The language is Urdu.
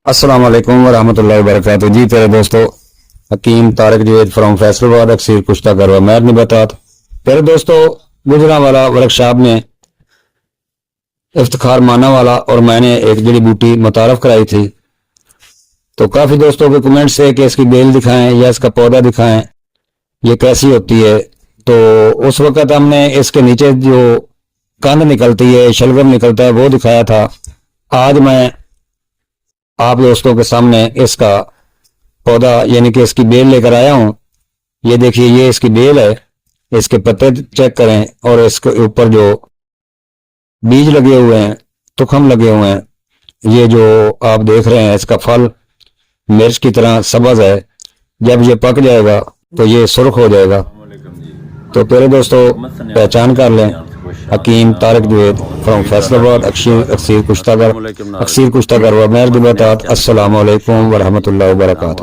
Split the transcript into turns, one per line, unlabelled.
السلام علیکم ورحمۃ اللہ وبرکاتہ. جی پیارے دوستو, حکیم طارق جوید فرام فیصل آباد اکثیر کشتہ کروا مہر نباتات. پیارے دوستو, گجرا والا ورکشاپ میں افتخار مانا والا اور میں نے ایک جڑی بوٹی متعارف کرائی تھی, تو کافی دوستوں کے کمنٹس ہے کہ اس کی بیل دکھائیں یا اس کا پودا دکھائیں, یہ کیسی ہوتی ہے. تو اس وقت ہم نے اس کے نیچے جو کاند نکلتی ہے, شلگم نکلتا ہے, وہ دکھایا تھا. آج میں آپ دوستوں کے سامنے اس کا پودا یعنی کہ اس کی بیل لے کر آیا ہوں. یہ دیکھیے, یہ اس کی بیل ہے, اس کے پتے چیک کریں, اور اس کے اوپر جو بیج لگے ہوئے ہیں, تخم لگے ہوئے ہیں, یہ جو آپ دیکھ رہے ہیں اس کا پھل مرچ کی طرح سبز ہے. جب یہ پک جائے گا تو یہ سرخ ہو جائے گا. تو پیارے دوستو, پہچان کر لیں, حکیم طارق جوید فرام فیصل آباد اکثیر کشتہ کروا مہر نباتات. السلام علیکم ورحمۃ اللہ وبرکاتہ.